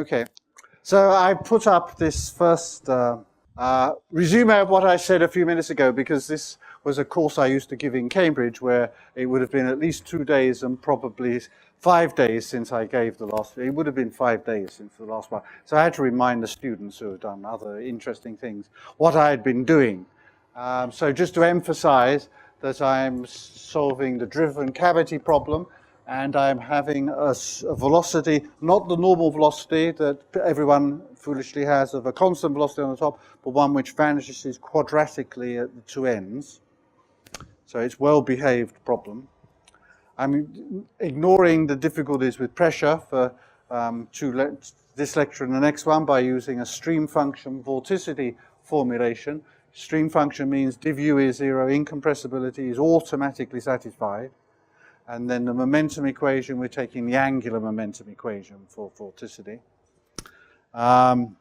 Okay, so I put up this first resume of what I said a few minutes ago, because this was a course I used to give in Cambridge where it would have been at least 2 days and probably 5 days since I gave the last. It would have been 5 days since the last one. So I had to remind the students who have done other interesting things what I had been doing. So just to emphasize that I'm solving the driven cavity problem, and I'm having a velocity, not the normal velocity that everyone foolishly has of a constant velocity on the top, but one which vanishes quadratically at the two ends. So it's a well-behaved problem. I'm ignoring the difficulties with pressure for this lecture and the next one by using a stream function vorticity formulation. Stream function means div u is zero, incompressibility is automatically satisfied. And then the momentum equation, we're taking the angular momentum equation for vorticity. And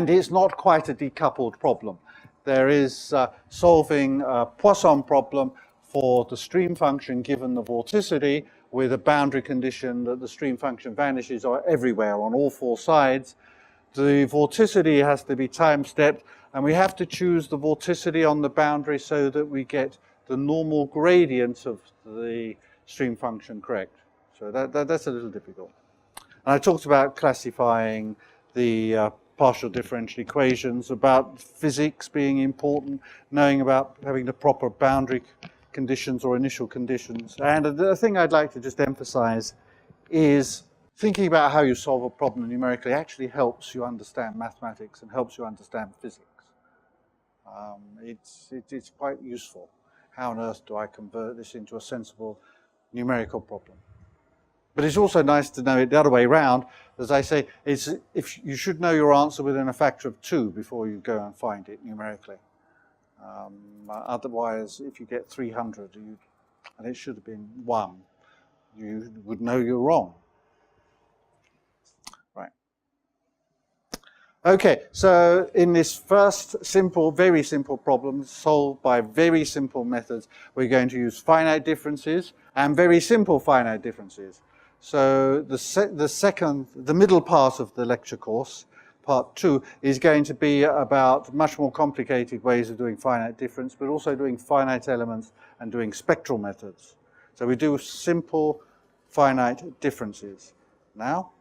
it's not quite a decoupled problem. There is solving a Poisson problem for the stream function given the vorticity with a boundary condition that the stream function vanishes everywhere on all four sides. The vorticity has to be time-stepped, and we have to choose the vorticity on the boundary so that we get the normal gradient of the stream function correct. So that's a little difficult. And I talked about classifying the partial differential equations, about physics being important, knowing about having the proper boundary conditions or initial conditions. And the thing I'd like to just emphasize is thinking about how you solve a problem numerically actually helps you understand mathematics and helps you understand physics. It's quite useful. How on earth do I convert this into a sensible numerical problem? But it's also nice to know it the other way around. As I say, if you should know your answer within a factor of 2 before you go and find it numerically. Otherwise, if you get 300, and it should have been 1, you would know you're wrong. Right. Okay, so in this first simple, very simple problem solved by very simple methods, we're going to use finite differences and very simple finite differences. So the middle part of the lecture course, part 2, is going to be about much more complicated ways of doing finite difference, but also doing finite elements and doing spectral methods. So we do simple finite differences now.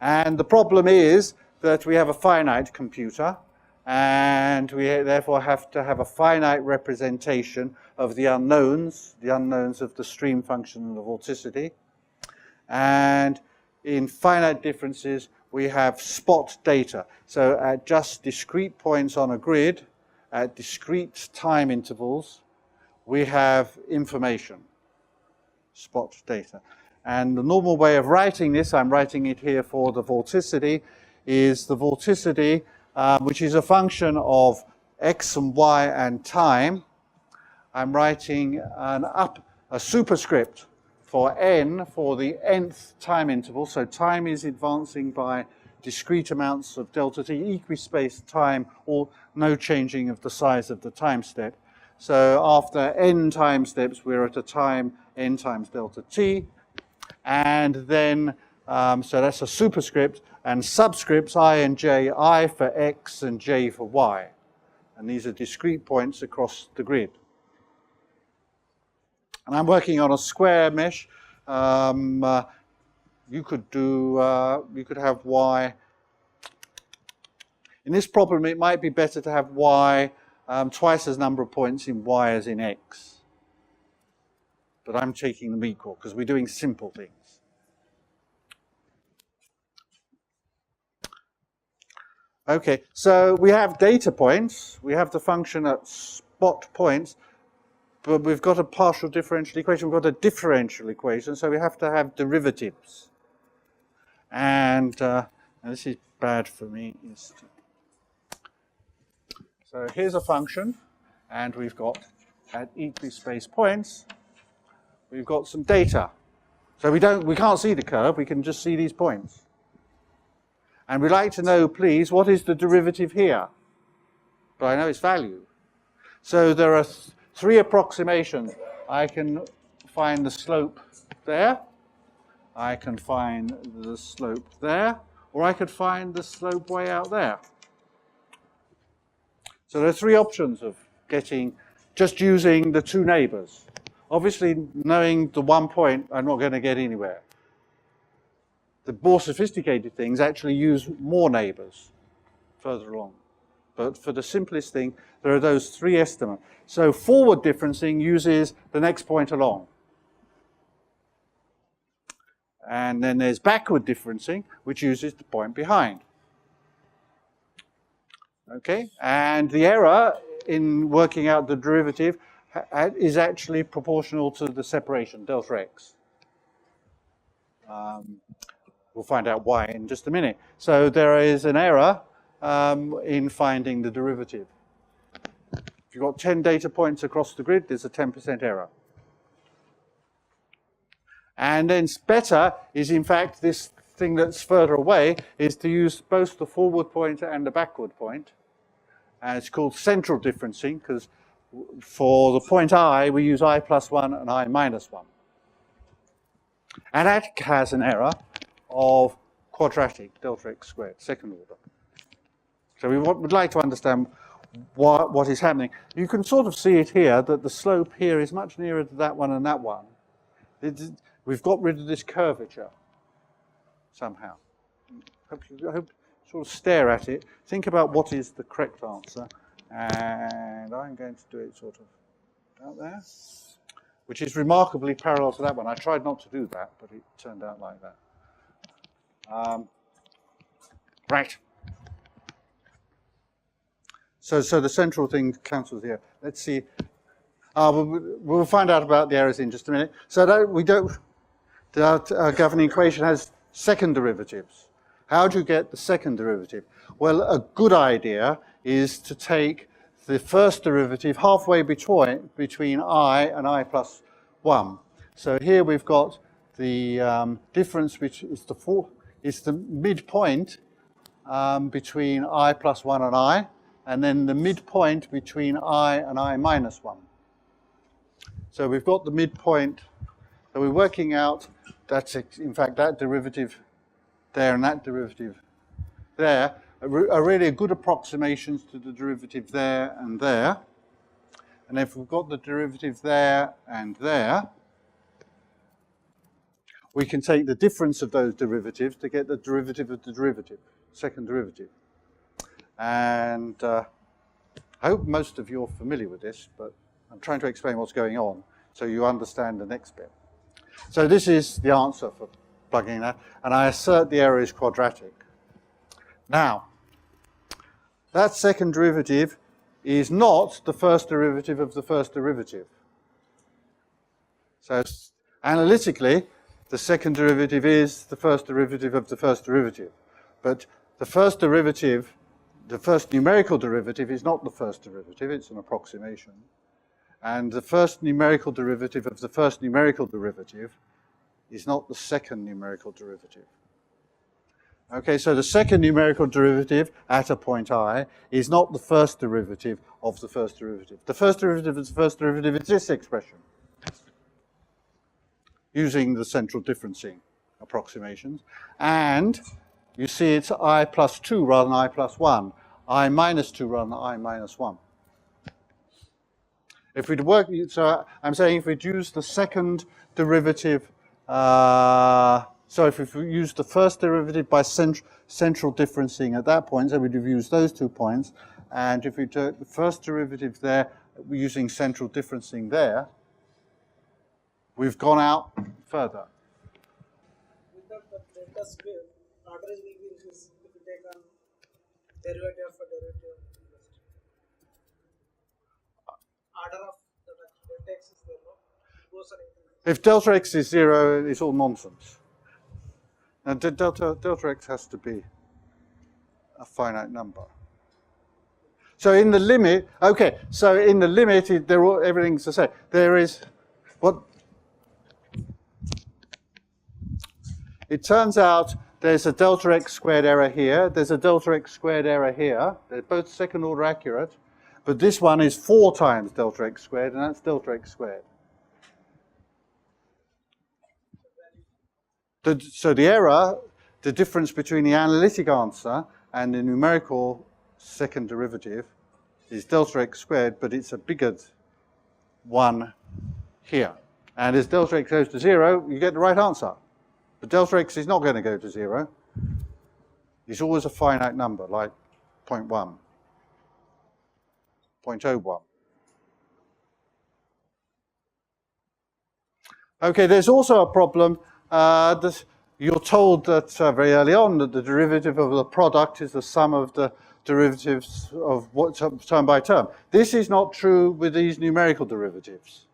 And the problem is that we have a finite computer, and we therefore have to have a finite representation of the unknowns of the stream function and the vorticity. And in finite differences, we have spot data. So at just discrete points on a grid, at discrete time intervals, we have information, spot data. And the normal way of writing this, I'm writing it here for the vorticity, is the vorticity, which is a function of x and y and time. I'm writing a superscript for n for the nth time interval. So time is advancing by discrete amounts of delta t, equispaced time, or no changing of the size of the time step. So after n time steps, we're at a time n times delta t. And then, so that's a superscript, and subscripts I and j, I for x and j for y. And these are discrete points across the grid. And I'm working on a square mesh. You could have y. In this problem, it might be better to have y twice as number of points in y as in x. But I'm taking them equal because we're doing simple things. Okay, so we have data points. We have the function at spot points. But we've got a partial differential equation, we've got a differential equation, so we have to have derivatives. And this is bad for me. So here's a function, and we've got, at equispaced points, we've got some data. So we can't see the curve, we can just see these points. And we'd like to know, please, what is the derivative here? But I know its value. So there are 3 approximations. I can find the slope there, I can find the slope there, or I could find the slope way out there. So there are three options of getting, just using the two neighbors. Obviously, knowing the 1 point, I'm not going to get anywhere. The more sophisticated things actually use more neighbors further along. But for the simplest thing, there are those three estimates. So forward differencing uses the next point along. And then there's backward differencing, which uses the point behind. Okay, and the error in working out the derivative is actually proportional to the separation, delta x. We'll find out why in just a minute. So there is an error in finding the derivative. If you've got 10 data points across the grid, there's a 10% error. And then better is, in fact, this thing that's further away is to use both the forward point and the backward point. And it's called central differencing, because for the point I, we use I plus 1 and I minus 1. And that has an error of quadratic, delta x squared, second order. So we would like to understand what is happening. You can sort of see it here, that the slope here is much nearer to that one and that one. We've got rid of this curvature somehow. I hope sort of stare at it, think about what is the correct answer, and I'm going to do it sort of out there, which is remarkably parallel to that one. I tried not to do that, but it turned out like that. Right. So the central thing cancels here. Let's see. We'll find out about the errors in just a minute. So the governing equation has second derivatives. How do you get the second derivative? Well, a good idea is to take the first derivative halfway between I and I plus 1. So here we've got the difference, which is the midpoint between I plus 1 and I, and then the midpoint between I and I minus 1. So we've got the midpoint that we're working out. That's, in fact, that derivative there and that derivative there are really good approximations to the derivative there and there. And if we've got the derivative there and there, we can take the difference of those derivatives to get the derivative of the derivative, second derivative. And I hope most of you are familiar with this, but I'm trying to explain what's going on so you understand the next bit. So this is the answer for plugging that, and I assert the error is quadratic. Now, that second derivative is not the first derivative of the first derivative. So analytically, the second derivative is the first derivative of the first derivative. But the first derivative, the first numerical derivative, is not the first derivative, it's an approximation. And the first numerical derivative of the first numerical derivative is not the second numerical derivative. Okay, so the second numerical derivative at a point I is not the first derivative of the first derivative. The first derivative of the first derivative is this expression, using the central differencing approximations. And you see it's I plus 2 rather than I plus 1, I minus 2 rather than I minus 1. If we'd work, so I'm saying if we'd use the second derivative, so if we use the first derivative by central differencing at that point, so we'd have used those 2 points, and if we took the first derivative there, using central differencing there, we've gone out further. Without the delta square, average will be increased if you take on derivative for derivative. Order of the delta x is there, no? Goes on increasing. If delta x is 0, it's all nonsense. And delta x has to be a finite number. So in the limit, okay, so in the limit, everything's the same. There is, what? It turns out there's a delta x squared error here, there's a delta x squared error here. They're both second order accurate, but this one is 4 times delta x squared, and that's delta x squared. So the error, the difference between the analytic answer and the numerical second derivative is delta x squared, but it's a bigger one here. And as delta x goes to 0, you get the right answer. But delta x is not going to go to 0. It's always a finite number, like 0.1, 0.01. Okay, there's also a problem. You're told that very early on that the derivative of the product is the sum of the derivatives of what term by term. This is not true with these numerical derivatives.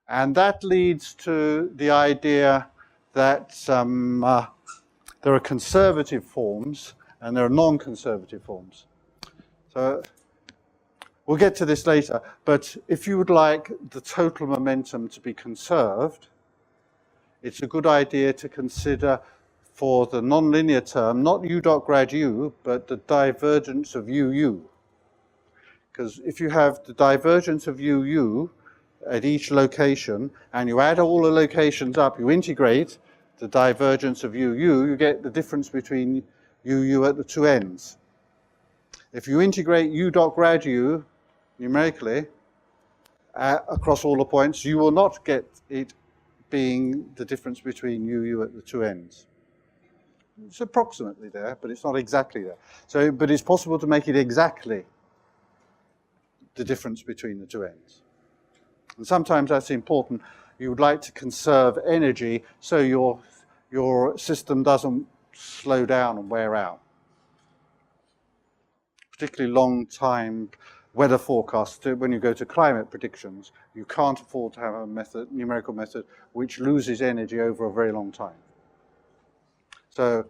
And that leads to the idea that there are conservative forms and there are non-conservative forms. So we'll get to this later, but if you would like the total momentum to be conserved, it's a good idea to consider for the nonlinear term, not u dot grad u, but the divergence of uu. Because if you have the divergence of uu at each location, and you add all the locations up, you integrate the divergence of uu, you get the difference between uu at the two ends. If you integrate u dot grad u numerically across all the points, you will not get it being the difference between uu at the two ends. It's approximately there, but it's not exactly there. So, but it's possible to make it exactly the difference between the two ends. And sometimes that's important. You would like to conserve energy so your system doesn't slow down and wear out. Particularly long time weather forecasts, when you go to climate predictions, you can't afford to have a method, numerical method, which loses energy over a very long time. So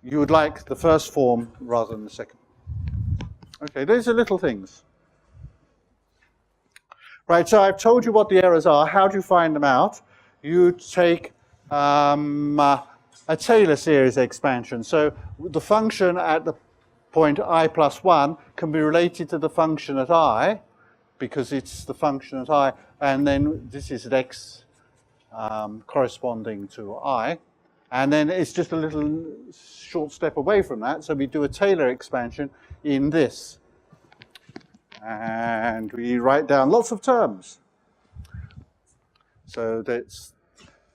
you would like the first form rather than the second. Okay, these are little things. Right, so I've told you what the errors are. How do you find them out? You take a Taylor series expansion. So the function at the point I plus 1 can be related to the function at I, because it's the function at I, and then this is at x corresponding to I. And then it's just a little short step away from that, so we do a Taylor expansion in this. And we write down lots of terms. So that's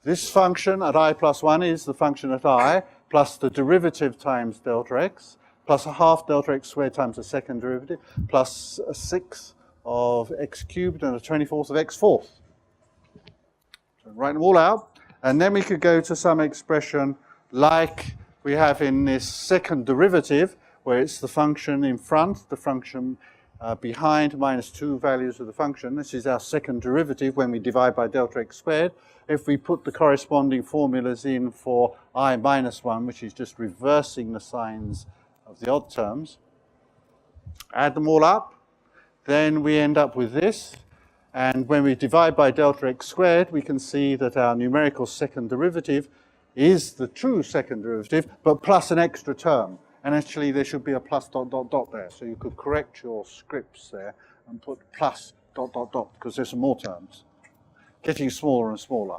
this function at I plus 1 is the function at I, plus the derivative times delta x, plus a half delta x squared times the second derivative, plus a 6 of x cubed and a 24th of x fourth. So write them all out. And then we could go to some expression like we have in this second derivative, where it's the function in front, the function behind minus 2 values of the function. This is our second derivative when we divide by delta x squared. If we put the corresponding formulas in for I minus 1, which is just reversing the signs of the odd terms, add them all up, then we end up with this. And when we divide by delta x squared, we can see that our numerical second derivative is the true second derivative, but plus an extra term. And actually, there should be a plus dot dot dot there. So you could correct your scripts there and put plus dot dot dot, because there's some more terms, getting smaller and smaller.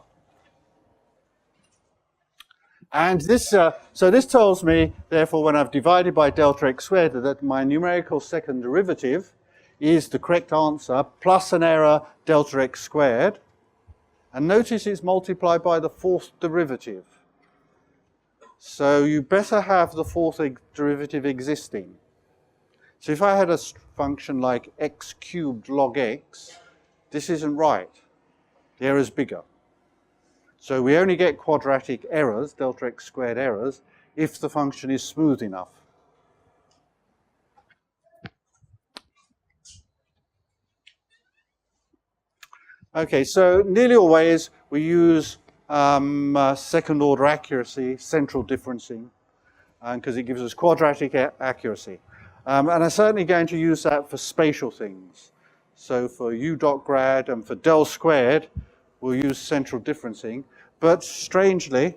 And this, so this tells me, therefore, when I've divided by delta x squared, that my numerical second derivative is the correct answer, plus an error delta x squared. And notice it's multiplied by the fourth derivative. So you better have the fourth derivative existing. So if I had a function like x cubed log x, this isn't right. The error is bigger. So we only get quadratic errors, delta x squared errors, if the function is smooth enough. Okay, so nearly always we use second order accuracy, central differencing, because it gives us quadratic accuracy. And I'm certainly going to use that for spatial things. So for u dot grad and for del squared, we'll use central differencing. But strangely,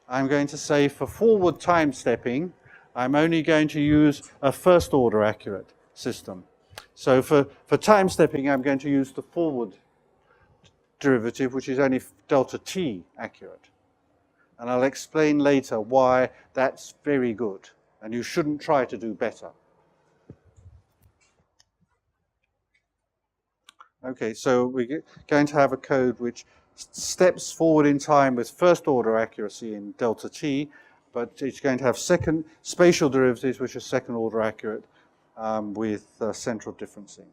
I'm going to say for forward time stepping, I'm only going to use a first order accurate system. So for time stepping, I'm going to use the forward derivative, which is only delta t accurate. And I'll explain later why that's very good, and you shouldn't try to do better. Okay, so we're going to have a code which steps forward in time with first order accuracy in delta t, but it's going to have second spatial derivatives which are second order accurate with central differencing.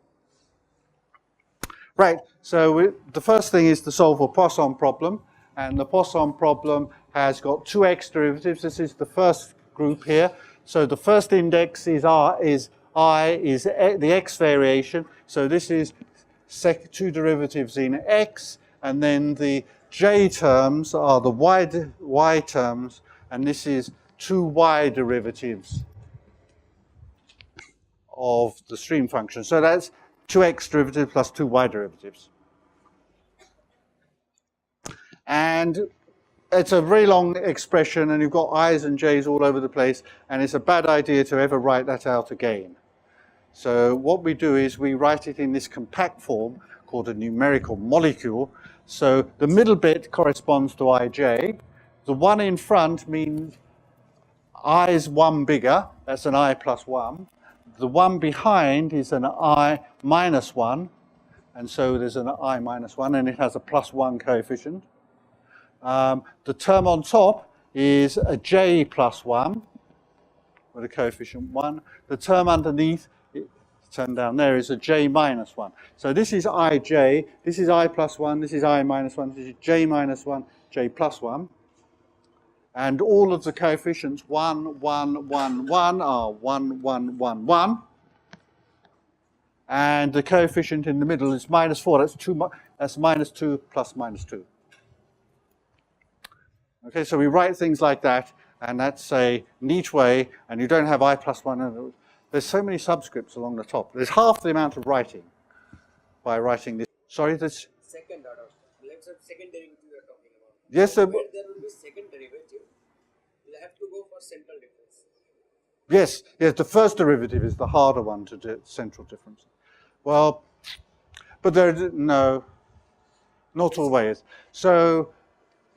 Right, so the first thing is to solve a Poisson problem, and the Poisson problem has got two x derivatives. This is the first group here. So the first index is the x variation. So this is two derivatives in x, and then the j terms are the y terms, and this is two y derivatives of the stream function. So that's 2x derivatives plus 2y derivatives. And it's a very long expression, and you've got i's and j's all over the place, and it's a bad idea to ever write that out again. So what we do is we write it in this compact form called a numerical molecule. So the middle bit corresponds to ij. The one in front means I is one bigger, that's an I plus one. The one behind is an I minus one, and so there's an I minus one, and it has a plus one coefficient. The term on top is a j plus one, with a coefficient one. The term underneath, term down there, is a j minus one. So this is ij, this is I plus one, this is I minus one, this is j minus one, j plus one. And all of the coefficients 1, 1, 1, 1 are 1, 1, 1, 1. And the coefficient in the middle is minus 4. That's minus 2 plus minus 2. Okay, so we write things like that, and that's a neat way, and you don't have I plus 1. And there's so many subscripts along the top. There's half the amount of writing by writing this. Sorry, this? Second order. Let's have second derivative you are talking about. Yes, sir. Where there will be second derivative, you'll have to go for central difference. Yes, the first derivative is the harder one to do, central difference. Well, but no, not always. So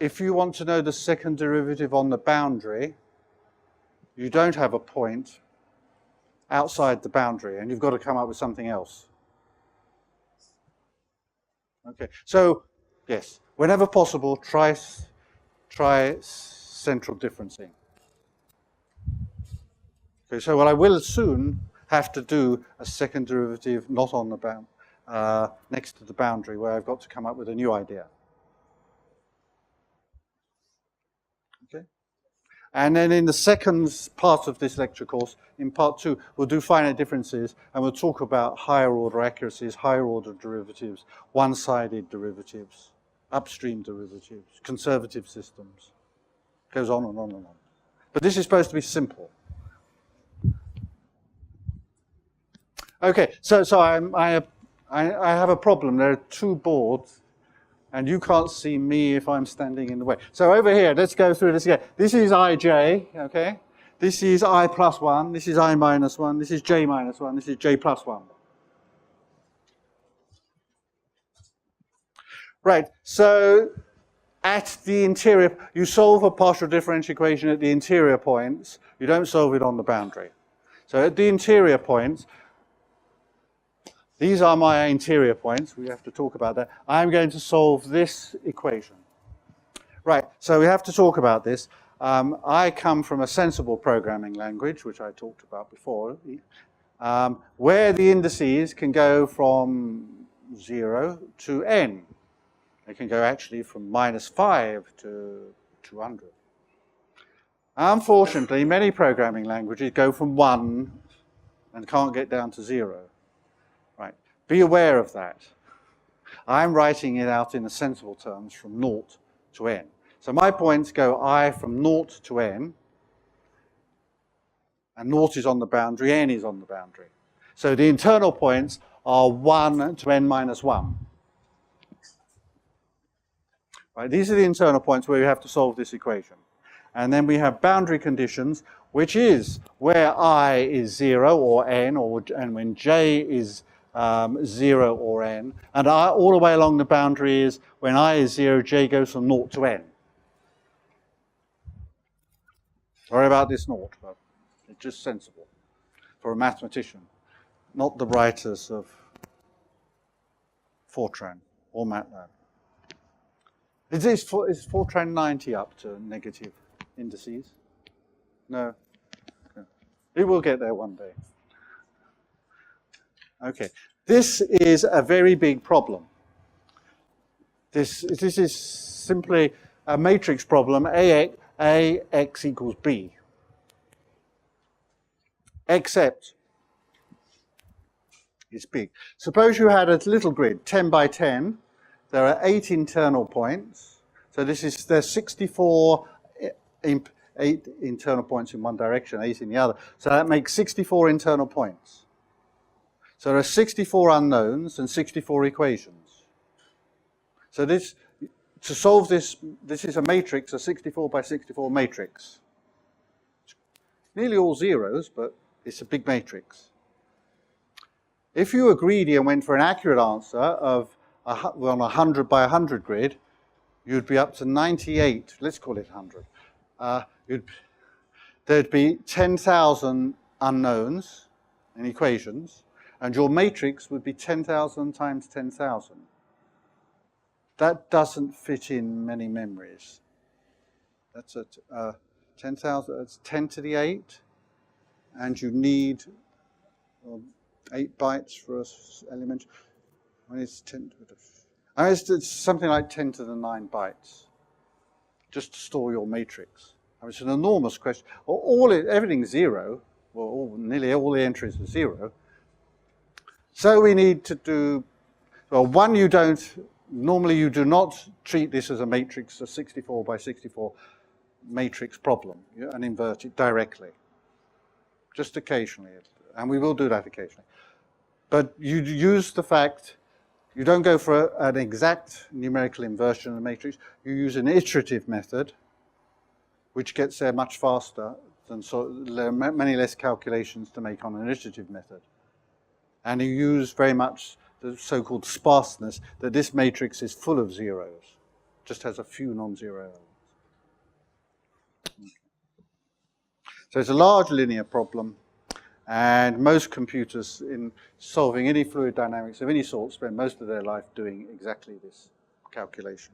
if you want to know the second derivative on the boundary, you don't have a point outside the boundary, and you've got to come up with something else. Okay, so yes, whenever possible, try central differencing. Okay, so what I will soon have to do a second derivative not on the bound, next to the boundary, where I've got to come up with a new idea. Okay, and then in the second part of this lecture course, in part 2, we'll do finite differences, and we'll talk about higher order accuracies, higher order derivatives, one-sided derivatives, upstream derivatives, conservative systems. Goes on and on and on. But this is supposed to be simple. Okay, so I have a problem. There are two boards, and you can't see me if I'm standing in the way. So over here, let's go through this again. This is ij, okay? This is I plus 1, this is I minus 1, this is j minus 1, this is j plus 1. Right, so at the interior, you solve a partial differential equation at the interior points. You don't solve it on the boundary. So at the interior points, these are my interior points. We have to talk about that. I'm going to solve this equation. Right, so we have to talk about this. I come from a sensible programming language, which I talked about before, where the indices can go from 0 to n. They can go actually from -5 to 200. Unfortunately, many programming languages go from 1 and can't get down to 0. Right, be aware of that. I'm writing it out in the sensible terms from 0 to n. So my points go I from 0 to n, and 0 is on the boundary, n is on the boundary. So the internal points are 1 to n minus 1. Right, these are the internal points where you have to solve this equation. And then we have boundary conditions, which is where I is 0 or n, and when j is 0 or n. And all the way along the boundary is when I is 0, j goes from 0 to n. Sorry about this 0, but it's just sensible for a mathematician, not the writers of Fortran or MATLAB. Is Fortran 90 up to negative indices? No. Okay. It will get there one day. Okay. This is a very big problem. This is simply a matrix problem. AX equals B. Except it's big. Suppose you had a little grid, 10 by 10. There are 8 internal points. So there's 64 8 internal points in one direction, 8 in the other. So that makes 64 internal points. So there are 64 unknowns and 64 equations. So to solve this is a matrix, a 64 by 64 matrix. Nearly all zeros, but it's a big matrix. If you were greedy and went for an accurate answer on a 100 by 100 grid, you'd be up to 98, let's call it 100. There'd be 10,000 unknowns and equations, and your matrix would be 10,000 times 10,000. That doesn't fit in many memories. That's 10,000, that's 10 to the 8, and you need 8 bytes for an element. When it's 10 to the, it's something like 10 to the 9 bytes, just to store your matrix. I mean, it's an enormous question. Everything's 0, nearly all the entries are 0. So we need to do, well, one, normally you do not treat this as a matrix, a 64 by 64 matrix problem, and invert it directly. Just occasionally, and we will do that occasionally. But you use the fact, you don't go for an exact numerical inversion of the matrix, you use an iterative method, which gets there much faster than there are many less calculations to make on an iterative method. And you use very much the so-called sparseness, that this matrix is full of zeros, just has a few non-zero elements. So it's a large linear problem, and most computers in solving any fluid dynamics of any sort spend most of their life doing exactly this calculation.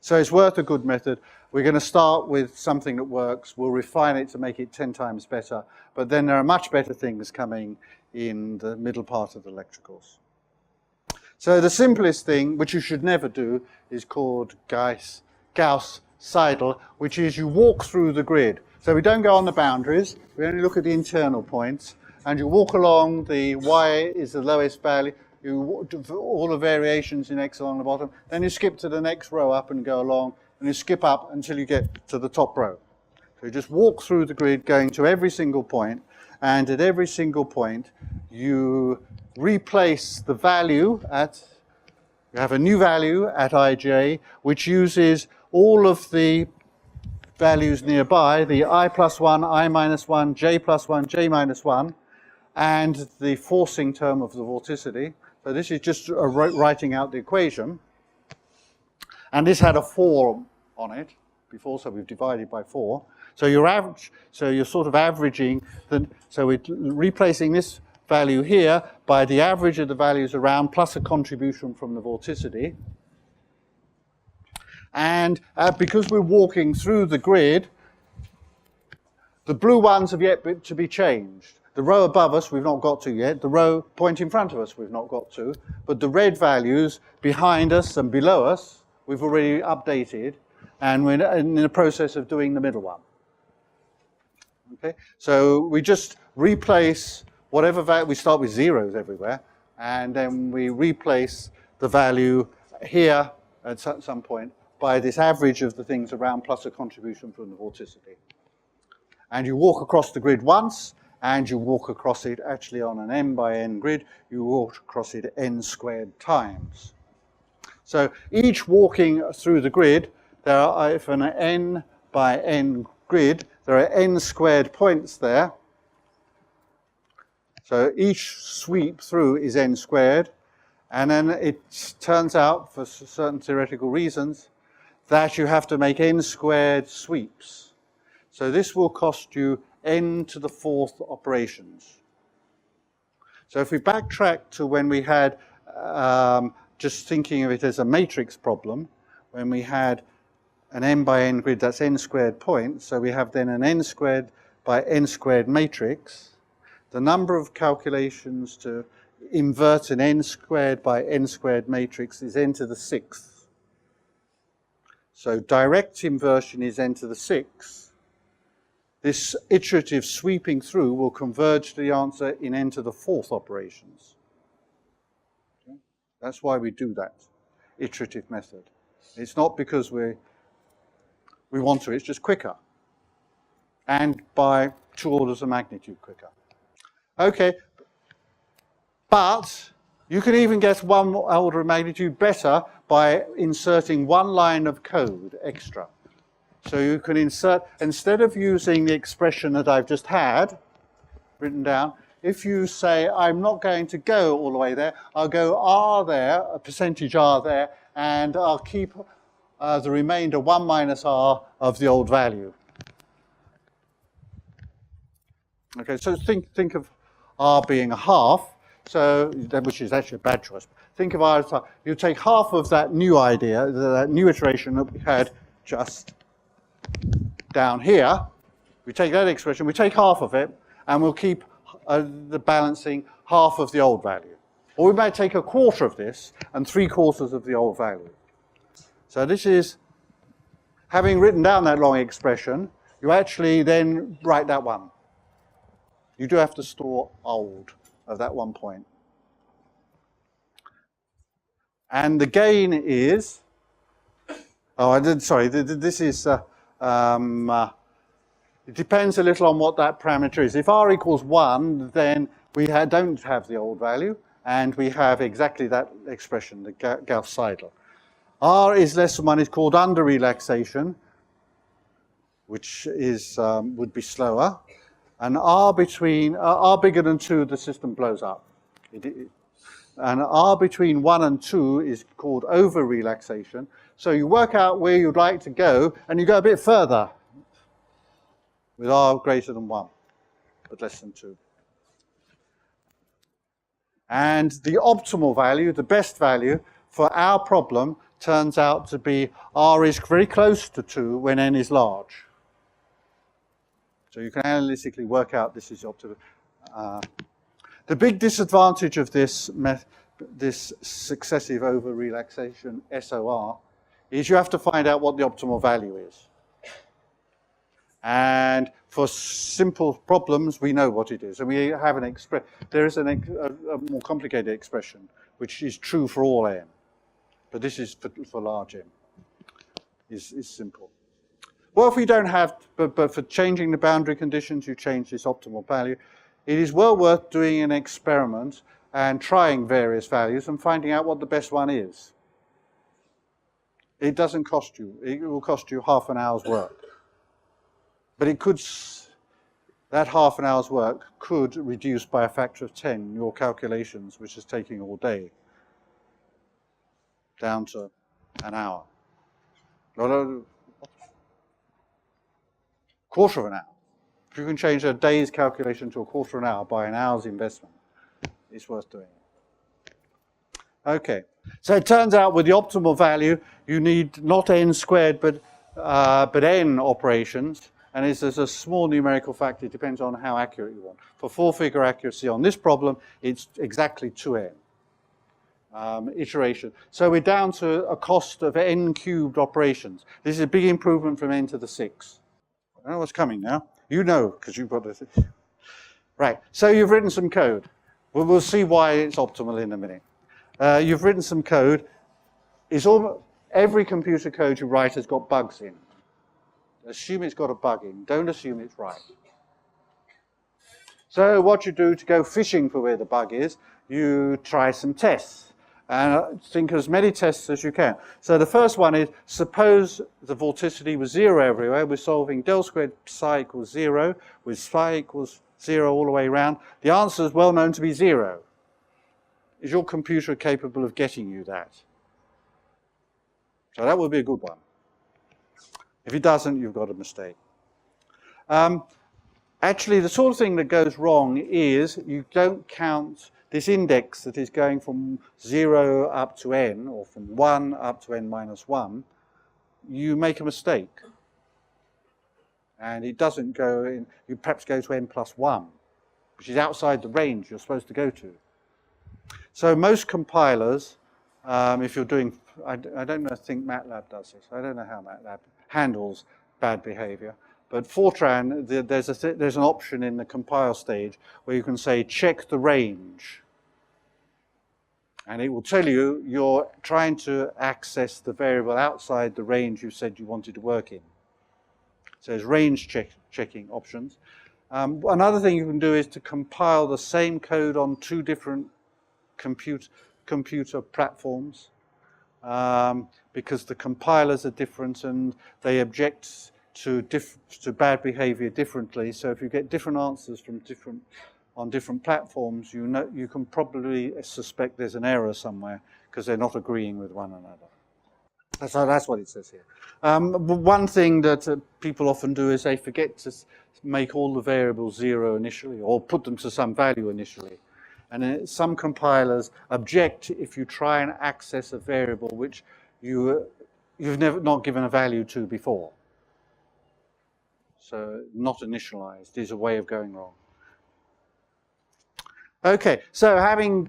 So it's worth a good method. We're going to start with something that works. We'll refine it to make it 10 times better, but then there are much better things coming in the middle part of the lecture course. So the simplest thing, which you should never do, is called Gauss-Seidel, which is you walk through the grid. So we don't go on the boundaries, we only look at the internal points, and you walk along the y is the lowest value, you do all the variations in x along the bottom, then you skip to the next row up and go along, and you skip up until you get to the top row. So you just walk through the grid going to every single point, and at every single point you replace the value you have a new value at ij, which uses all of the values nearby, the I plus 1, I minus 1, j plus 1, j minus 1, and the forcing term of the vorticity. So this is just writing out the equation. And this had a 4 on it before, so we've divided by 4. So you're sort of averaging, so we're replacing this value here by the average of the values around plus a contribution from the vorticity. And because we're walking through the grid, the blue ones have yet to be changed. The row above us we've not got to yet, the row point in front of us we've not got to, but the red values behind us and below us we've already updated, and we're in the process of doing the middle one. Okay, so we just replace whatever value, we start with zeros everywhere, and then we replace the value here at some point by this average of the things around plus a contribution from the vorticity. And you walk across the grid once, and you walk across it actually on an n by n grid, you walk across it n squared times. So each walking through the grid, there are, if an n by n grid, there are n squared points there. So each sweep through is n squared, and then it turns out, for certain theoretical reasons, that you have to make n squared sweeps. So this will cost you n to the fourth operations. So if we backtrack to when we had, just thinking of it as a matrix problem, when we had an n by n grid, that's n squared points, so we have then an n squared by n squared matrix. The number of calculations to invert an n squared by n squared matrix is n to the sixth. So direct inversion is n to the sixth. This iterative sweeping through will converge to the answer in n to the fourth operations. Okay? That's why we do that iterative method. It's not because we want to, it's just quicker. And by 2 orders of magnitude quicker. Okay, but you can even get 1 order of magnitude better by inserting 1 line of code extra. So you can insert, instead of using the expression that I've just had written down, if you say, I'm not going to go all the way there, I'll go R there, a percentage R there, and I'll keep the remainder 1 minus R of the old value. Okay, so think of R being a half, so which is actually a bad choice. Think of R as half. You take half of that new idea, that new iteration that we had just down here. We take that expression, we take half of it, and we'll keep the balancing half of the old value. Or we might take a quarter of this and 3/4 of the old value. So this is, having written down that long expression, you actually then write that one. You do have to store old of that 1 point. And the gain is, this is, it depends a little on what that parameter is. If R equals 1, then we don't have the old value, and we have exactly that expression, the Gauss-Seidel. R is less than 1 is called under relaxation, which is would be slower. And R bigger than 2, the system blows up. And R between 1 and 2 is called over relaxation. So you work out where you'd like to go, and you go a bit further with R greater than 1, but less than 2. And the optimal value, the best value for our problem, turns out to be R is very close to 2 when n is large. So you can analytically work out this is optimal. The big disadvantage of this successive over-relaxation SOR is you have to find out what the optimal value is. And for simple problems, we know what it is. And we have there is a more complicated expression, which is true for all n. But this is for large n, is simple. Well, if we don't have, but for changing the boundary conditions, you change this optimal value. It is well worth doing an experiment and trying various values and finding out what the best one is. It doesn't cost you. It will cost you half an hour's work. But that half an hour's work could reduce by a factor of 10 your calculations, which is taking all day, down to an hour. Quarter of an hour. If you can change a day's calculation to a quarter of an hour by an hour's investment, it's worth doing it. Okay, so it turns out with the optimal value, you need not n squared, but n operations, and there's a small numerical factor. It depends on how accurate you want. For 4-figure accuracy on this problem, it's exactly 2n. Iteration. So we're down to a cost of n cubed operations. This is a big improvement from n to the 6. I know what's coming now. You know, because you've got this. Right, so you've written some code. We'll see why it's optimal in a minute. You've written some code. Every computer code you write has got bugs in. Assume it's got a bug in. Don't assume it's right. So what you do to go fishing for where the bug is, you try some tests. And think as many tests as you can. So the first one is, suppose the vorticity was 0 everywhere. We're solving del squared psi equals 0 with psi equals 0 all the way around. The answer is well known to be 0. Is your computer capable of getting you that? So that would be a good one. If it doesn't, you've got a mistake. Actually, the sort of thing that goes wrong is you don't count this index that is going from 0 up to n, or from 1 up to n minus 1, you make a mistake. And it doesn't go in, you perhaps go to n plus 1, which is outside the range you're supposed to go to. So most compilers, if you're doing, I don't think MATLAB does this. I don't know how MATLAB handles bad behavior. But Fortran, there's an option in the compile stage where you can say, check the range. And it will tell you you're trying to access the variable outside the range you said you wanted to work in. So there's range checking options. Another thing you can do is to compile the same code on 2 different computer platforms, because the compilers are different and they object to bad behavior differently. So if you get different answers from on different platforms, you can probably suspect there's an error somewhere because they're not agreeing with one another. So that's what it says here. One thing that people often do is they forget to make all the variables 0 initially, or put them to some value initially. And some compilers object if you try and access a variable which you've not given a value to before. So not initialized is a way of going wrong. Okay, so having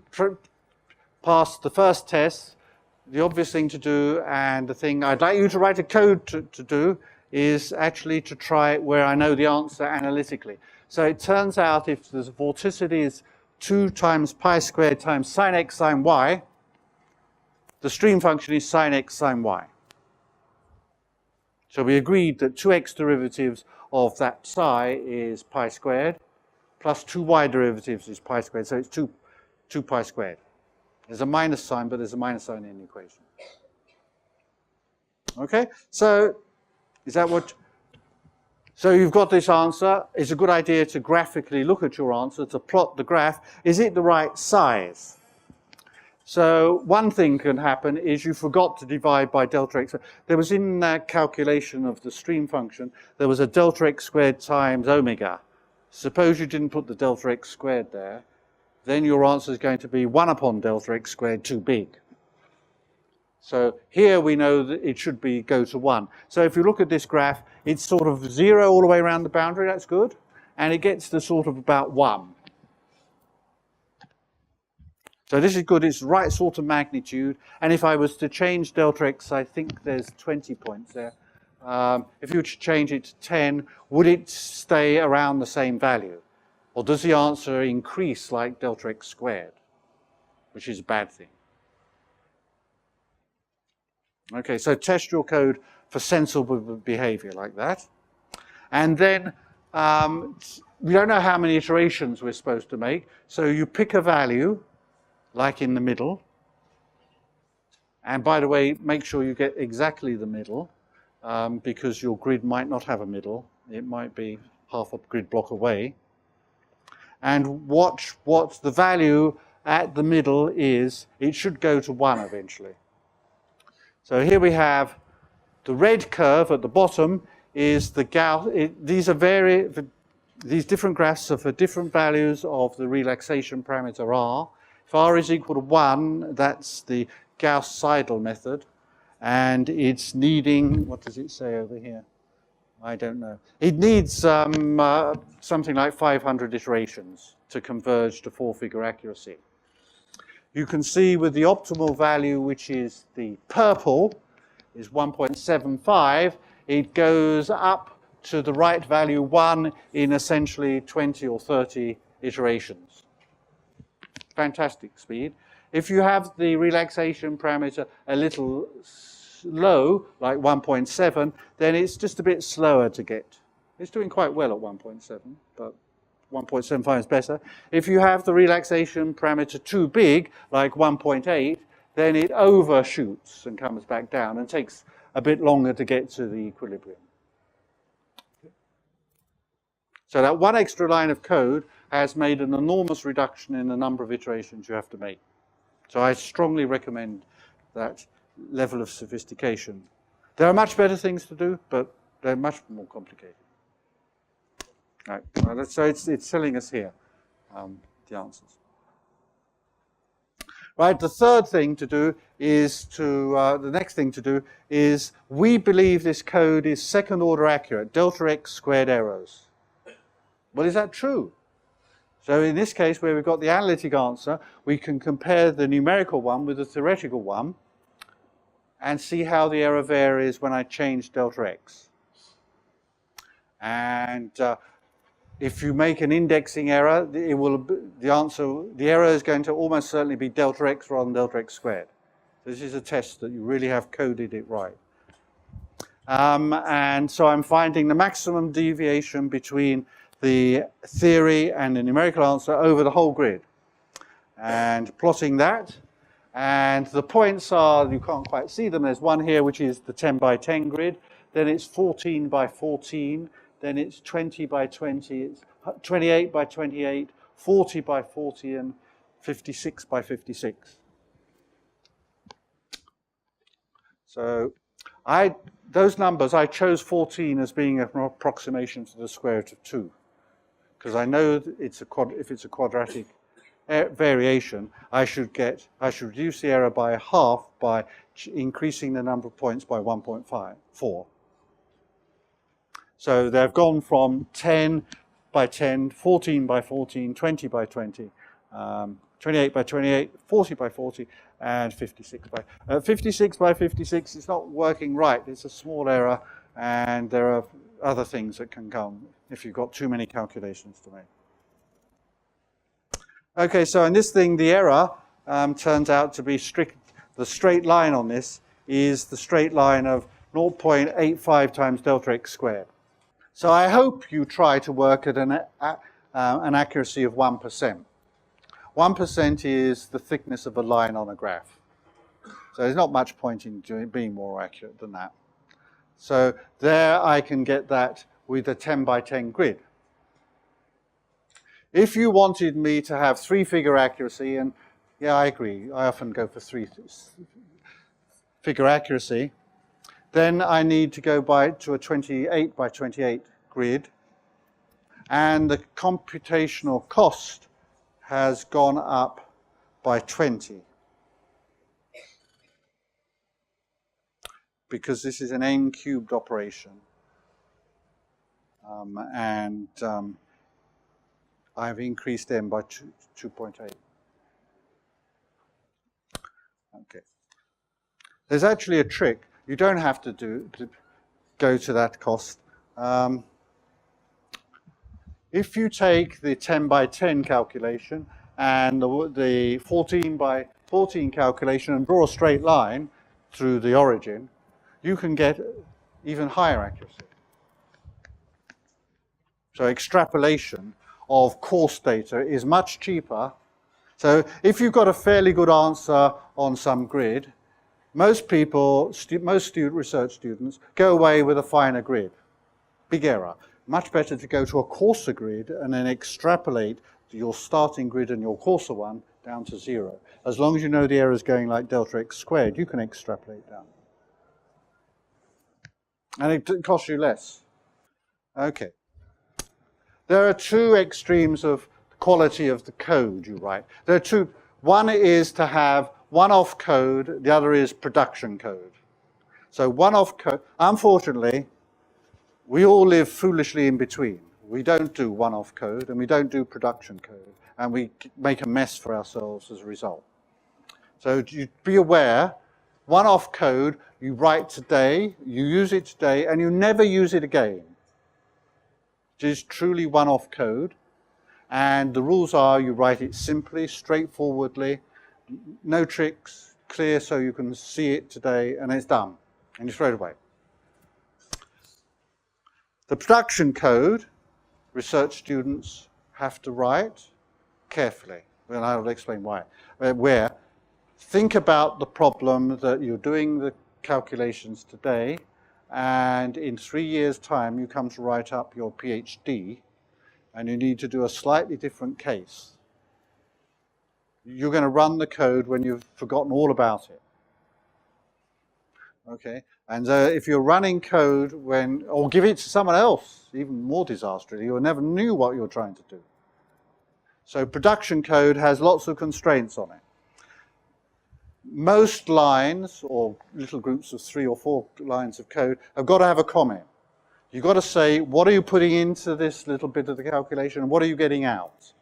passed the first test, the obvious thing to do, and the thing I'd like you to write a code to do, is actually to try it where I know the answer analytically. So it turns out if the vorticity is 2 times pi squared times sine x sine y, the stream function is sine x sine y. So we agreed that 2x derivatives of that psi is pi squared, plus 2y derivatives is pi squared, so it's 2 pi squared. There's a minus sign, but there's a minus sign in the equation. Okay, so is that what? So you've got this answer. It's a good idea to graphically look at your answer, to plot the graph. Is it the right size? So one thing can happen is you forgot to divide by delta x. There was in that calculation of the stream function, there was a delta x squared times omega. Suppose you didn't put the delta x squared there, then your answer is going to be 1 upon delta x squared too big. So here we know that it should go to 1. So if you look at this graph, it's sort of 0 all the way around the boundary, that's good. And it gets to sort of about 1. So this is good, it's the right sort of magnitude. And if I was to change delta x, I think there's 20 points there. If you were to change it to 10, would it stay around the same value? Or does the answer increase like delta x squared, which is a bad thing? Okay, so test your code for sensible behavior like that. And then we don't know how many iterations we're supposed to make. So you pick a value, like in the middle. And by the way, make sure you get exactly the middle, because your grid might not have a middle. It might be half a grid block away. And watch what the value at the middle is. It should go to 1 eventually. So here we have the red curve at the bottom is the Gauss. These different graphs are for different values of the relaxation parameter r. If r is equal to 1, that's the Gauss-Seidel method. And it's needing, what does it say over here? I don't know. It needs something like 500 iterations to converge to 4-figure accuracy. You can see with the optimal value, which is the purple, is 1.75, it goes up to the right value 1 in essentially 20 or 30 iterations. Fantastic speed. If you have the relaxation parameter a little low, like 1.7, then it's just a bit slower to get. It's doing quite well at 1.7, but 1.75 is better. If you have the relaxation parameter too big, like 1.8, then it overshoots and comes back down and takes a bit longer to get to the equilibrium. So that one extra line of code has made an enormous reduction in the number of iterations you have to make. So I strongly recommend that level of sophistication. There are much better things to do, but they're much more complicated. Right. Well, so it's telling us here the answers. Right. The third thing to do is the next thing to do is we believe this code is second order accurate, delta x squared errors. Well, is that true? So in this case, where we've got the analytic answer, we can compare the numerical one with the theoretical one and see how the error varies when I change delta x. And if you make an indexing error, the error is going to almost certainly be delta x rather than delta x squared. This is a test that you really have coded it right. And so I'm finding the maximum deviation between the theory and the numerical answer over the whole grid. And plotting that. And the points are, you can't quite see them. There's one here, which is the 10 by 10 grid. Then it's 14 by 14. Then it's 20 by 20. It's 28 by 28, 40 by 40, and 56 by 56. So those numbers, I chose 14 as being an approximation to the square root of 2. Because I know that if it's a quadratic variation, I should reduce the error by half by increasing the number of points by 1.4. So they've gone from 10 by 10, 14 by 14, 20 by 20, 28 by 28, 40 by 40, and 56 by 56 by 56. It's not working right. It's a small error, and there are other things that can come if you've got too many calculations to make. Okay, so in this thing, the error turns out to be strict. The straight line on this is the straight line of 0.85 times delta x squared. So I hope you try to work at an accuracy of 1%. 1% is the thickness of a line on a graph. So there's not much point in being more accurate than that. So there I can get that with a 10 by 10 grid. If you wanted me to have 3-figure accuracy, and yeah, I agree, I often go for 3-figure accuracy, then I need to go to a 28 by 28 grid, and the computational cost has gone up by 20. Because this is an n-cubed operation. I've increased n by 2.8. Okay. There's actually a trick. You don't have to go to that cost. If you take the 10 by 10 calculation and the 14 by 14 calculation and draw a straight line through the origin, you can get even higher accuracy. So extrapolation of course data is much cheaper. So if you've got a fairly good answer on some grid, most research students go away with a finer grid. Big error. Much better to go to a coarser grid and then extrapolate your starting grid and your coarser one down to 0. As long as you know the error is going like delta x squared, you can extrapolate down. And it costs you less. Okay. There are two extremes of quality of the code you write. There are two. One is to have one-off code. The other is production code. So one-off code, unfortunately, we all live foolishly in between. We don't do one-off code, and we don't do production code. And we make a mess for ourselves as a result. So you be aware, one-off code, you write today, you use it today, and you never use it again. It is truly one-off code. And the rules are you write it simply, straightforwardly, no tricks, clear so you can see it today, and it's done. And you throw it away. The production code, research students have to write carefully. And I'll explain why. Where think about the problem that you're doing the calculations today, and in 3 years' time you come to write up your PhD, and you need to do a slightly different case. You're going to run the code when you've forgotten all about it. Okay, and if you're running code or give it to someone else, even more disastrously, you never knew what you were trying to do. So production code has lots of constraints on it. Most lines, or little groups of 3 or 4 lines of code, have got to have a comment. You've got to say, what are you putting into this little bit of the calculation, and what are you getting out?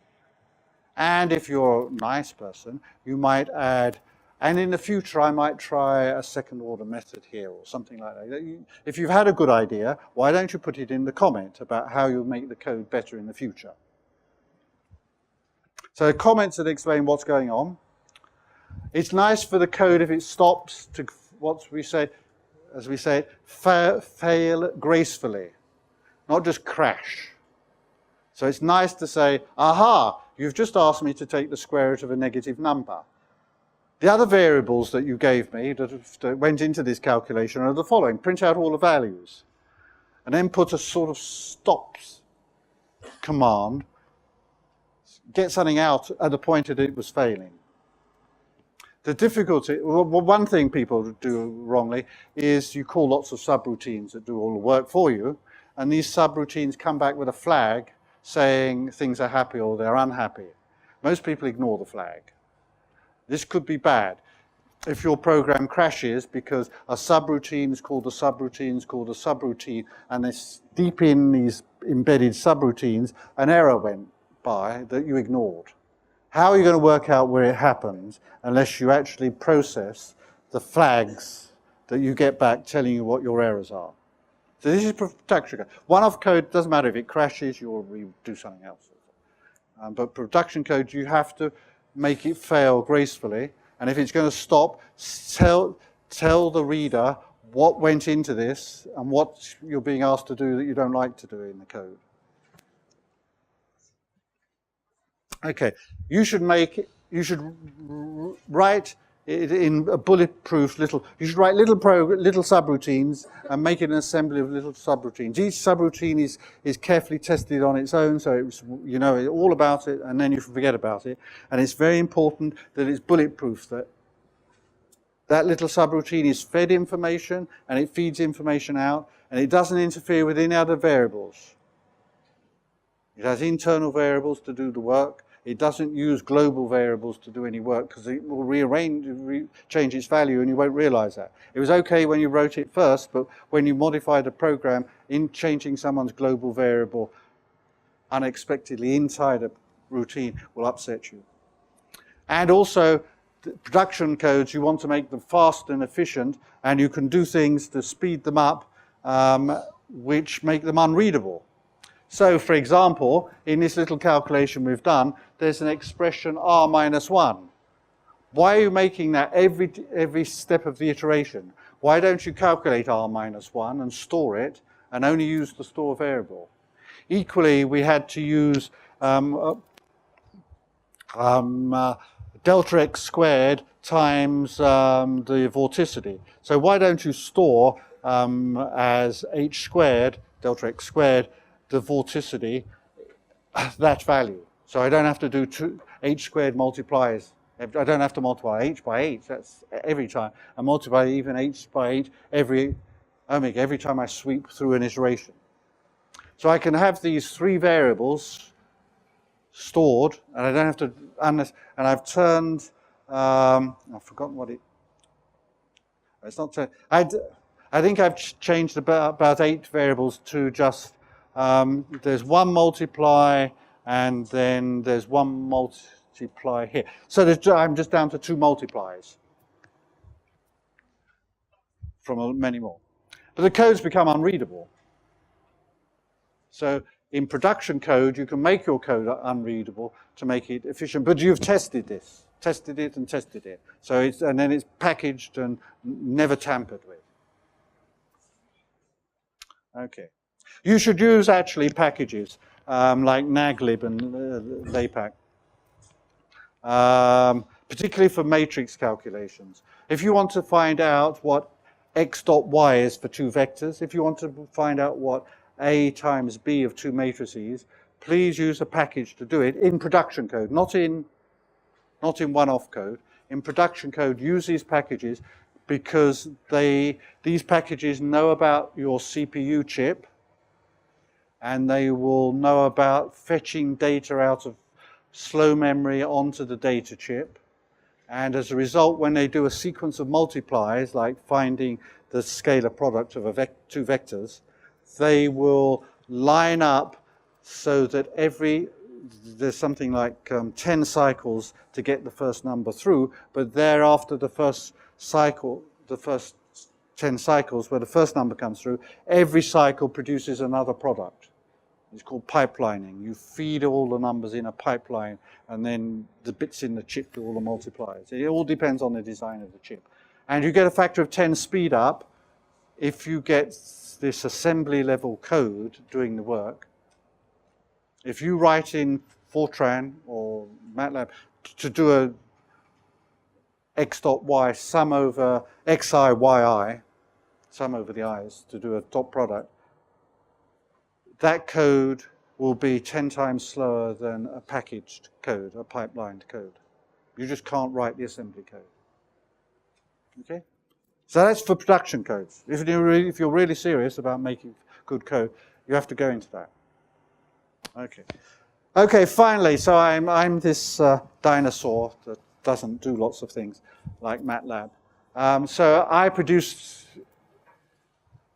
And if you're a nice person, you might add, and in the future I might try a second order method here, or something like that. If you've had a good idea, why don't you put it in the comment about how you'll make the code better in the future? So comments that explain what's going on. It's nice for the code if it stops to what we say, as we say, fail gracefully, not just crash. So it's nice to say, aha, you've just asked me to take the square root of a negative number. The other variables that you gave me that went into this calculation are the following. Print out all the values, and then put a sort of stops command, get something out at the point that it was failing. The difficulty, well, one thing people do wrongly is you call lots of subroutines that do all the work for you, and these subroutines come back with a flag saying things are happy or they're unhappy. Most people ignore the flag. This could be bad. If your program crashes because a subroutine is called a subroutine is called a subroutine, and it's deep in these embedded subroutines, an error went by that you ignored. How are you going to work out where it happens unless you actually process the flags that you get back telling you what your errors are? So this is production code. One-off code, doesn't matter if it crashes, you'll do something else. But production code, you have to make it fail gracefully. And if it's going to stop, tell the reader what went into this and what you're being asked to do that you don't like to do in the code. Okay, you should write it in a bulletproof you should write little subroutines and make it an assembly of little subroutines. Each subroutine is carefully tested on its own, so you know all about it, and then you forget about it. And it's very important that it's bulletproof, that little subroutine is fed information, and it feeds information out, and it doesn't interfere with any other variables. It has internal variables to do the work. It doesn't use global variables to do any work because it will change its value and you won't realize that. It was okay when you wrote it first, but when you modify the program in changing someone's global variable unexpectedly inside a routine will upset you. And also, the production codes, you want to make them fast and efficient, and you can do things to speed them up which make them unreadable. So, for example, in this little calculation we've done, there's an expression r minus 1. Why are you making that every step of the iteration? Why don't you calculate r minus 1 and store it and only use the store variable? Equally, we had to use delta x squared times the vorticity. So why don't you store as h squared, delta x squared, the vorticity, that value. So I don't have to do h squared multiplies. I don't have to multiply h by h, that's every time. I multiply even h by h every time I sweep through an iteration. So I can have these 3 variables stored, and I don't have to, and I've turned, I've forgotten what it's not, I think I've changed about 8 variables to just, there's 1 multiply, and then there's 1 multiply here. So I'm just down to 2 multiplies from many more. But the codes become unreadable. So in production code, you can make your code unreadable to make it efficient, but you've tested it and tested it. So and then it's packaged and never tampered with. Okay. You should use actually packages like naglib and laypack. particularly for matrix calculations. If you want to find out what x dot y is for two vectors, if you want to find out what A times B of two matrices, please use a package to do it in production code, not in one-off code. In production code, use these packages because these packages know about your CPU chip, and they will know about fetching data out of slow memory onto the data chip. And as a result, when they do a sequence of multiplies, like finding the scalar product of two vectors, they will line up so that there's something like 10 cycles to get the first number through, but thereafter the first cycle, the first 10 cycles where the first number comes through, every cycle produces another product. It's called pipelining. You feed all the numbers in a pipeline, and then the bits in the chip do all the multipliers. It all depends on the design of the chip. And you get a factor of 10 speed up if you get this assembly level code doing the work. If you write in Fortran or MATLAB to do a x dot y sum over xi yi, sum over the i's to do a dot product, that code will be 10 times slower than a packaged code, a pipelined code. You just can't write the assembly code. Okay? So that's for production codes. If you're really serious about making good code, you have to go into that. Okay. Okay, finally, so I'm this dinosaur that doesn't do lots of things like MATLAB. So I produced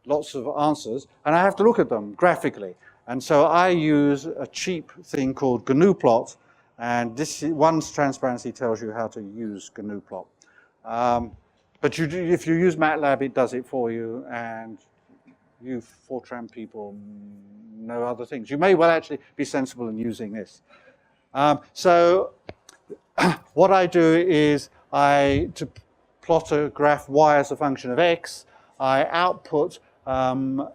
lots of answers, and I have to look at them graphically. And so I use a cheap thing called GNU-plot, and one's transparency tells you how to use GNU-plot. But if you use MATLAB, it does it for you, and you Fortran people know other things. You may well actually be sensible in using this. So what I do is to plot a graph y as a function of x, I output an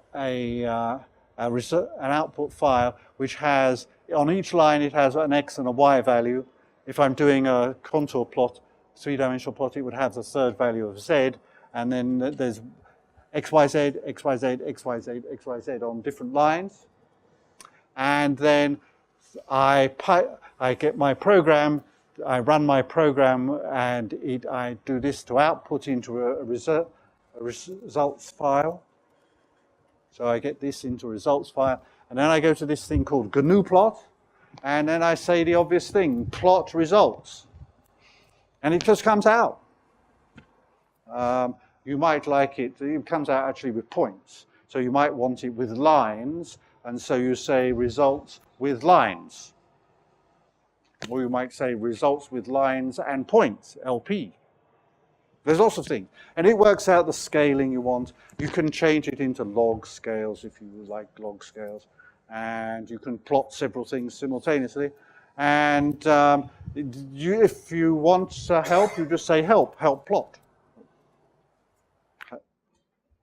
output file which has, on each line it has an x and a y value. If I'm doing a contour plot, three-dimensional plot, it would have the third value of z, and then there's xyz, xyz, xyz, xyz on different lines. And then I get my program, I run my program, and I do this to output into a results file. So I get this into a results file, and then I go to this thing called GNU-plot, and then I say the obvious thing, plot results. And it just comes out. You might like it comes out actually with points. So you might want it with lines, and so you say results with lines. Or you might say results with lines and points, LP. There's lots of things. And it works out the scaling you want. You can change it into log scales if you like log scales. And you can plot several things simultaneously. And if you want help, you just say help plot.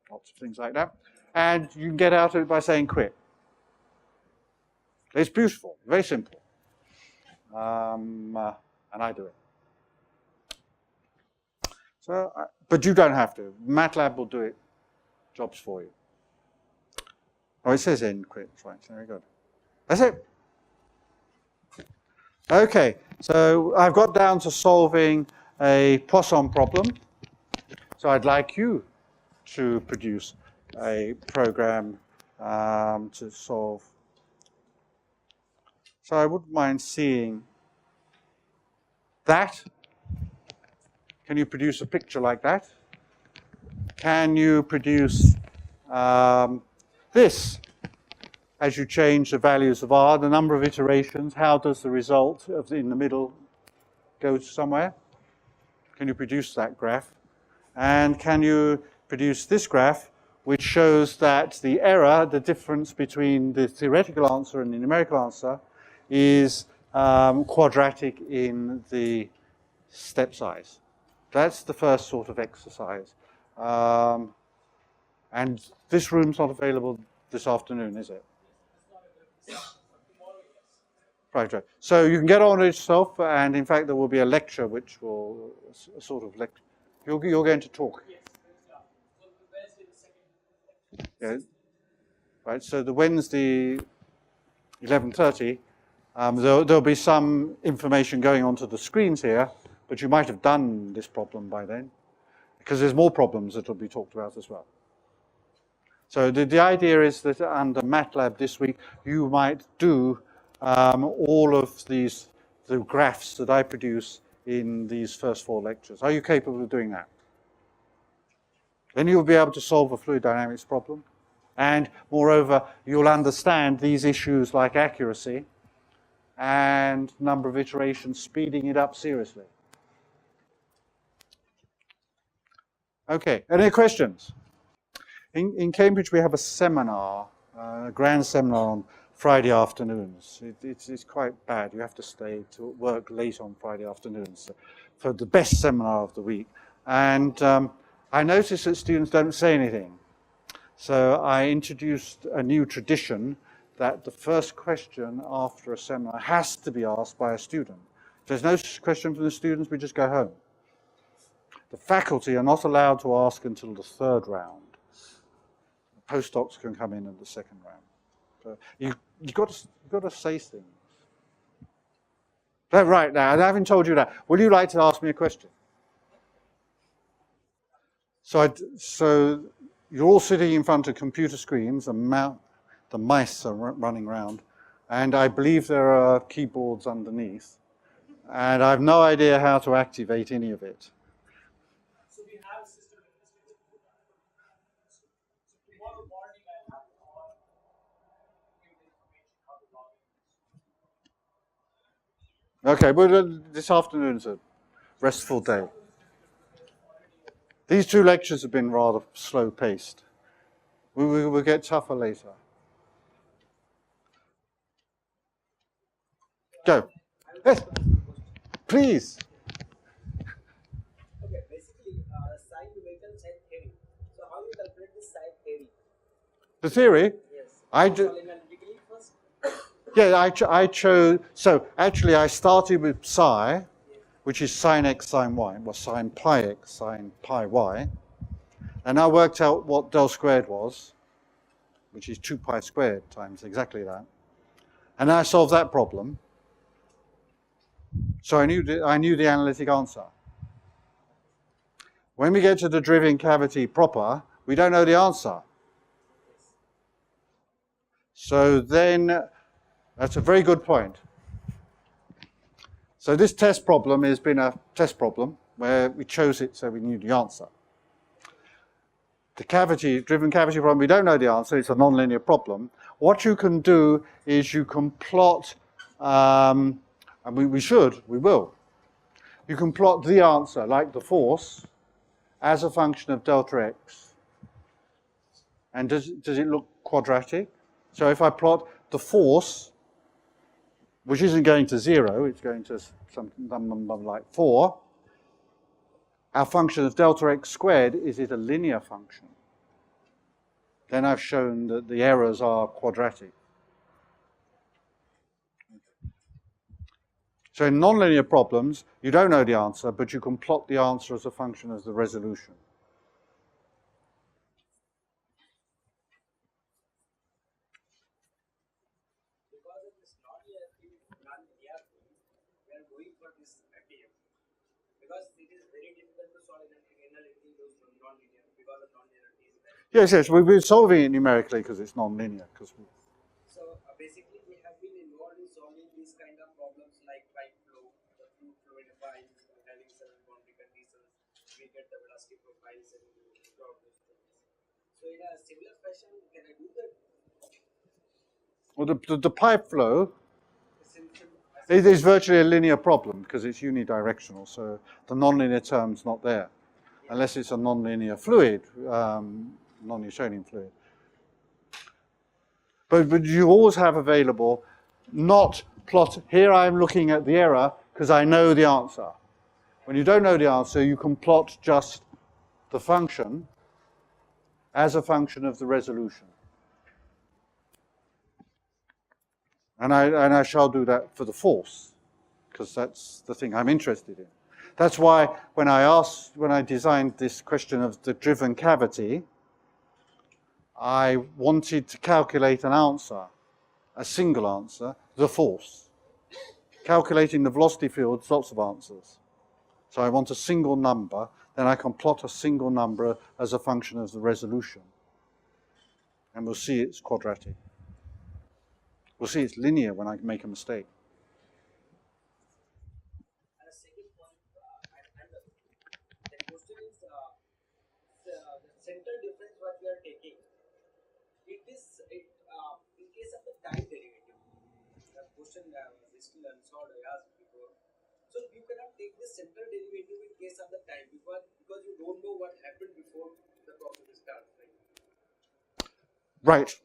Lots of things like that. And you can get out of it by saying quit. It's beautiful, very simple. And I do it. So, but you don't have to. MATLAB will do it, jobs for you. Oh, it says end quit, right, very good. That's it. Okay, so I've got down to solving a Poisson problem. So I'd like you to produce a program to solve. So I wouldn't mind seeing that. Can you produce a picture like that? Can you produce this? As you change the values of R, the number of iterations, how does the result in the middle go somewhere? Can you produce that graph? And can you produce this graph, which shows that the error, the difference between the theoretical answer and the numerical answer, is quadratic in the step size. That's the first sort of exercise. And this room's not available this afternoon, is it? Right. So you can get on it yourself, and in fact there will be a lecture which will sort of lecture. You're going to talk. Yes. So the Wednesday, the second. Yeah. Right. So the Wednesday, 11:30. There'll be some information going onto the screens here, but you might have done this problem by then, because there's more problems that will be talked about as well. So the idea is that under MATLAB this week, you might do all of the graphs that I produce in these first 4 lectures. Are you capable of doing that? Then you'll be able to solve a fluid dynamics problem. And moreover, you'll understand these issues like accuracy and number of iterations, speeding it up seriously. Okay, any questions? In Cambridge, we have a seminar, a grand seminar on Friday afternoons. It's quite bad. You have to stay to work late on Friday afternoons for the best seminar of the week. And I noticed that students don't say anything. So I introduced a new tradition that the first question after a seminar has to be asked by a student. If there's no question from the students, we just go home. The faculty are not allowed to ask until the 3rd round. Postdocs can come in the 2nd round. So you've got to say things. Right now, I haven't told you that. Would you like to ask me a question? So you're all sitting in front of computer screens, and the mice are running around, and I believe there are keyboards underneath, and I have no idea how to activate any of it. So we have a system so tomorrow morning I have to give the information how to log in. Okay, well, this afternoon's a restful day. These 2 lectures have been rather slow-paced. We will get tougher later. Go. Yes, please. Okay, basically, sine Newton sine theory. So how you calculate this sine theory? The theory? Yes. I do. Analytically first. Yeah, I chose. So actually, I started with psi, which is sine x sine y, well, sine pi x sine pi y, and I worked out what del squared was, which is 2 pi squared times exactly that, and I solved that problem. So I knew the analytic answer. When we get to the driven cavity proper, we don't know the answer. So then, that's a very good point. So this test problem has been a test problem where we chose it so we knew the answer. The driven cavity problem, we don't know the answer, it's a nonlinear problem. What you can do is you can plot, and we will. You can plot the answer, like the force, as a function of delta x. And does it look quadratic? So if I plot the force, which isn't going to 0, it's going to some number like 4, our function of delta x squared, is it a linear function? Then I've shown that the errors are quadratic. So in nonlinear problems, you don't know the answer, but you can plot the answer as a function of the resolution. Because of this non-linearity, we are going for this FDM. Because it is very difficult to solve anything those non-linear because of non-linearity is very Yes, we've been solving it numerically because it's nonlinear. So basically, we have been involved in solving these kind of problems like pipe flow, the fluid flow in a pipe, having certain boundary conditions. We get the velocity profiles and plot those things. So in a similar fashion, can I do that? Well, the pipe flow, it is virtually a linear problem because it's unidirectional, so the nonlinear term's not there, unless it's a nonlinear fluid, non-Newtonian fluid. But you always have available not plot, here I'm looking at the error because I know the answer. When you don't know the answer, you can plot just the function as a function of the resolution. And I shall do that for the force, because that's the thing I'm interested in. That's why when I designed this question of the driven cavity, I wanted to calculate an answer, a single answer, the force. Calculating the velocity field, lots of answers. So I want a single number, then I can plot a single number as a function of the resolution. And we'll see it's quadratic. We'll see it's linear when I make a mistake. And a second point, and the question is the center difference what we are taking. It is in case of the time derivative. The question is still unsolved. I asked before. So you cannot take the center derivative in case of the time because you don't know what happened before the process starts. Right.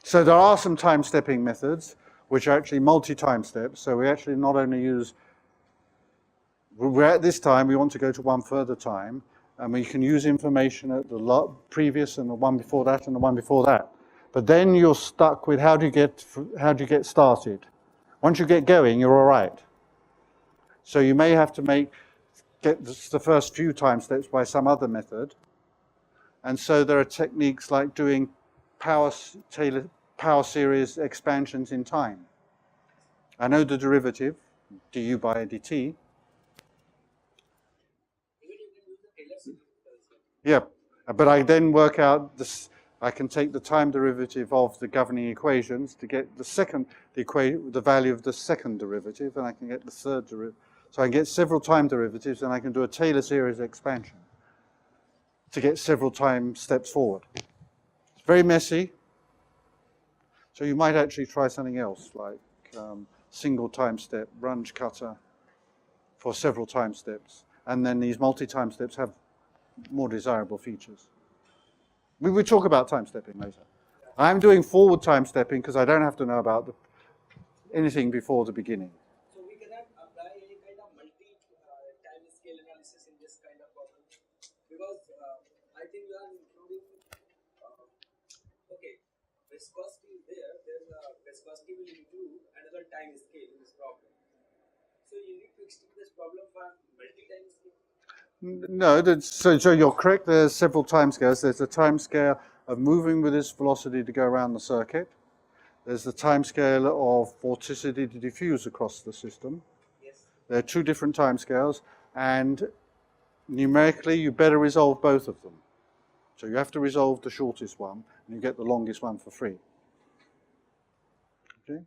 So there are some time-stepping methods, which are actually multi-time steps. So we actually not only use, we're at this time, we want to go to one further time, and we can use information at the previous and the one before that and the one before that. But then you're stuck with how do you get started? Once you get going, you're all right. So you may have to get the first few time steps by some other method. And so there are techniques like doing power series expansions in time. I know the derivative, du by dt. Yeah, but I then work out this. I can take the time derivative of the governing equations to get the value of the second derivative, and I can get the third derivative. So I can get several time derivatives, and I can do a Taylor series expansion to get several time steps forward. It's very messy. So you might actually try something else, like single time step, Runge cutter for several time steps. And then these multi-time steps have more desirable features. We will talk about time stepping later. I'm doing forward time stepping because I don't have to know about anything before the beginning. So we cannot apply any kind of multi-time scale analysis in this kind of problem because I think we are including, okay, viscosity is there. There's a viscosity will include another time scale in this problem. So you need to extend this problem for multi-time scale. No, so you're correct. There's several time scales. There's the time scale of moving with this velocity to go around the circuit. There's the time scale of vorticity to diffuse across the system. Yes. There are two different time scales, and numerically you better resolve both of them. So you have to resolve the shortest one, and you get the longest one for free. Okay?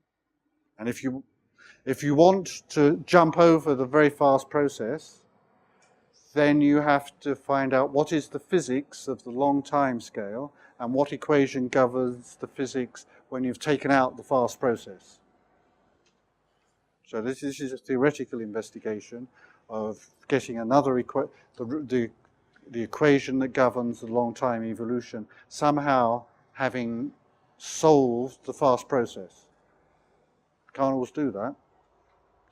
And if you want to jump over the very fast process, then you have to find out what is the physics of the long time scale and what equation governs the physics when you've taken out the fast process. So this is a theoretical investigation of getting another the equation that governs the long time evolution, somehow having solved the fast process. Can't always do that.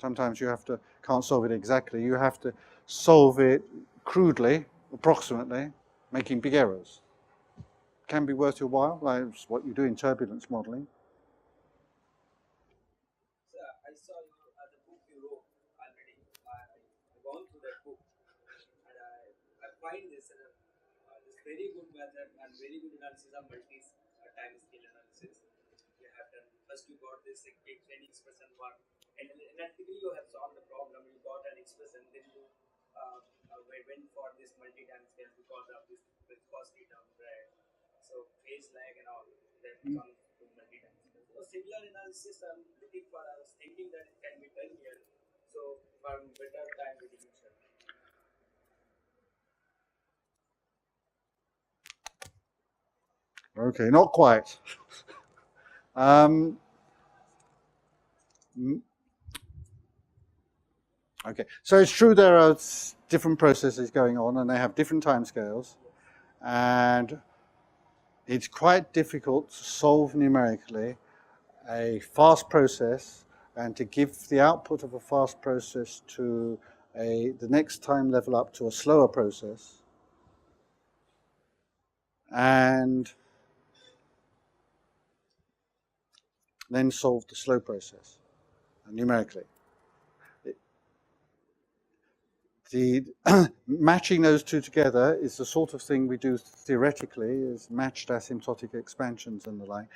Sometimes you can't solve it exactly. You have to solve it crudely, approximately, making big errors. Can be worth your while, like what you do in turbulence modeling. So I saw the book you wrote already. I've gone through that book, and I find this very good method and very good analysis of multi-time scale analysis. You have done first you got this training expression one, and analytically you have solved the problem. You got an expression, then you went for this multi-time scale because of this viscosity term, right? So phase lag and all that comes to multi-time scale. So similar analysis I'm looking for. I was thinking that it can be done here. So for better time resolution. Okay, not quite. Okay, so it's true there are different processes going on and they have different timescales, and it's quite difficult to solve numerically a fast process and to give the output of a fast process to the next time level up to a slower process. And then solve the slow process numerically. The matching those two together is the sort of thing we do theoretically, is matched asymptotic expansions and the like.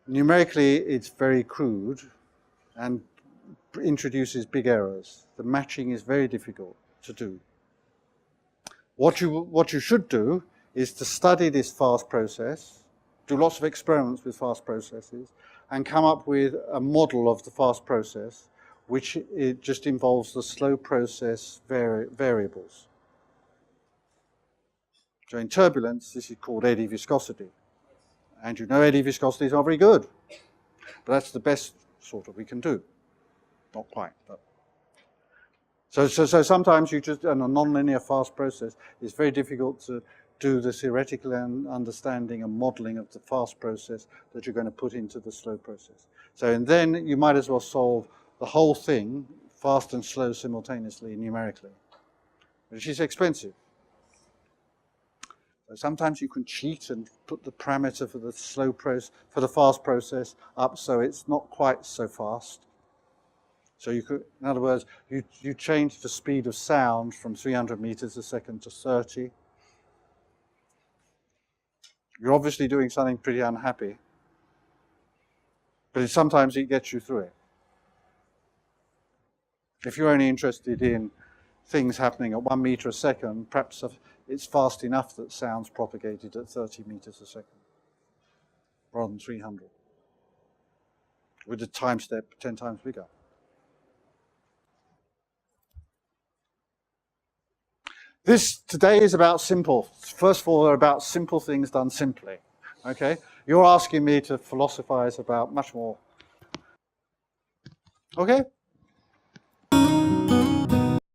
Numerically, it's very crude and introduces big errors. The matching is very difficult to do. What you should do is to study this fast process, do lots of experiments with fast processes, and come up with a model of the fast process, which it just involves the slow process variables. So in turbulence, this is called eddy viscosity. And you know eddy viscosity is not very good, but that's the best sort of we can do. Not quite, but. So sometimes you just, in a nonlinear fast process, it's very difficult to do the theoretical understanding and modeling of the fast process that you're going to put into the slow process. So and then you might as well solve the whole thing, fast and slow simultaneously, numerically, which is expensive. So sometimes you can cheat and put the parameter for the slow process, for the fast process up so it's not quite so fast. So you could, in other words, you change the speed of sound from 300 meters a second to 30. You're obviously doing something pretty unhappy, but sometimes it gets you through it. If you're only interested in things happening at 1 meter a second, perhaps it's fast enough that sound's propagated at 30 meters a second, rather than 300, with a time step 10 times bigger. This today is about simple. First of all, they're about simple things done simply. Okay? You're asking me to philosophize about much more. Okay?